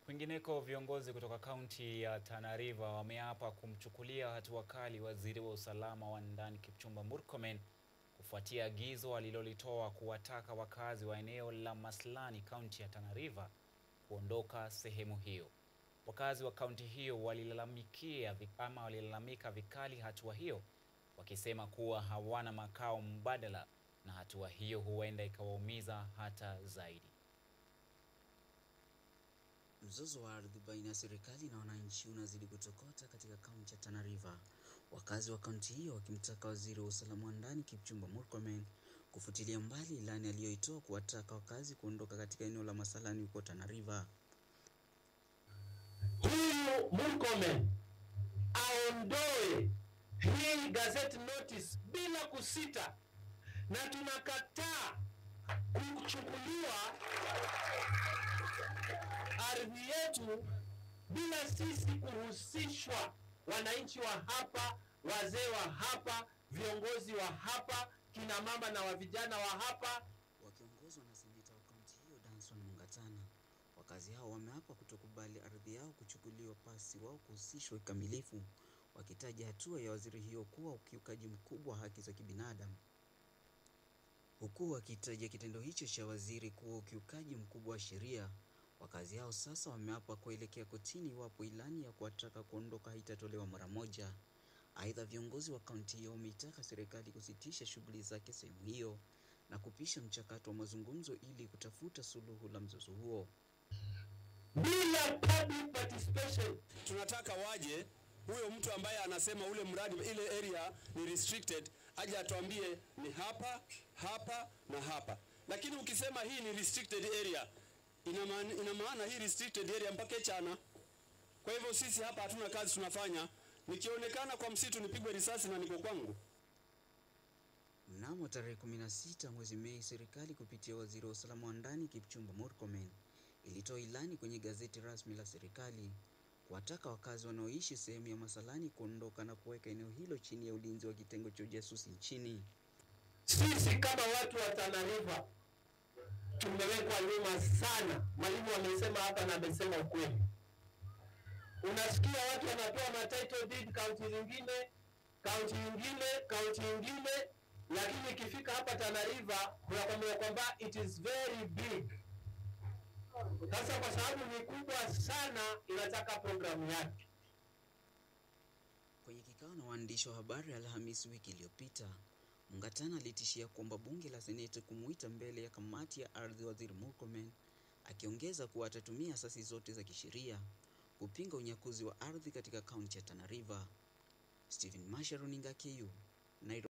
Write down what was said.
Kwingineko, viongozi kutoka kaunti ya Tana River wameapa kumchukulia hatua kali waziri wa usalama wa ndani Kipchumba Murkomen kufuatia agizo alilolitoa kuwataka wakazi wa eneo la Maslani, kaunti ya Tana River, kuondoka sehemu hiyo. Wakazi wa kaunti hiyo walilalamika vikali hatua hiyo, wakisema kuwa hawana makao mbadala na hatua hiyo huenda ikawaumiza hata zaidi. Mzozo wa ardhi baina ya serikali na wananchi unazidi kutokota katika kaunti ya Tana River. Wakazi wa kaunti hiyo wakimtaka waziri wa usalama wa ndani Kipchumba Murkomen kufutilia mbali ilani aliyoitoa kuwataka wakazi kuondoka katika eneo la Masalani huko Tana River. Huyu Murkomen aondoe hii gazette notice bila kusita, na tunakataa kuchukuliwa ardhi yetu bila sisi kuhusishwa. Wananchi wa hapa, wazee wa hapa, viongozi wa hapa, kina mama na vijana wa hapa, wakiongozwa na seneta wa kaunti hiyo Danson Mungatana. Wakazi hao wameapa kutokubali ardhi yao kuchukuliwa pasi wao kuhusishwa kikamilifu, wakitaja hatua ya waziri hiyo kuwa ukiukaji mkubwa wa haki za kibinadamu. Huku wakitaja kitendo hicho cha waziri kuwa ukiukaji mkubwa wa sheria, wakazi hao sasa wameapa kuelekea kotini iwapo ilani ya kuwataka kuondoka haitatolewa mara moja. Aidha, viongozi wa kaunti hiyo wameitaka serikali kusitisha shughuli zake sehemu hiyo na kupisha mchakato wa mazungumzo ili kutafuta suluhu la mzozo huo. Bila public participation, tunataka waje huyo mtu ambaye anasema ule mradi ile area ni restricted aje atuambie ni hapa, hapa na hapa. Lakini ukisema hii ni restricted area, ina maana hii restricted area mpaka Chana. Kwa hivyo sisi hapa hatuna kazi tunafanya. Nikionekana kwa msitu nipigwe risasi na niko kwangu. Mnamo tarehe 16 mwezi Mei, serikali kupitia waziri wa usalama wa ndani Kipchumba Murkomen ilitoa ilani kwenye gazeti rasmi la serikali kuwataka wakazi wanaoishi sehemu ya Masalani kuondoka na kuweka eneo hilo chini ya ulinzi wa kitengo cha ujasusi nchini. Sisi kama watu wa Tana River tumewekwa nyuma sana. Mwalimu amesema hapa na amesema ukweli. Unasikia watu wanapewa ma title deed kaunti nyingine, lakini ikifika hapa Tana River unakwambia kwamba it is very big. Sasa kwa sababu ni kubwa sana, inataka programu yake. Kwenye kikao na waandishi wa habari Alhamisi wiki iliyopita, Mungatana alitishia kwamba bunge la seneti kumuita mbele ya kamati ya ardhi waziri Murkomen, akiongeza kuwa atatumia asasi zote za kisheria kupinga unyakuzi wa ardhi katika kaunti ya Tana River. Stephen Masharu, KU, Nairobi.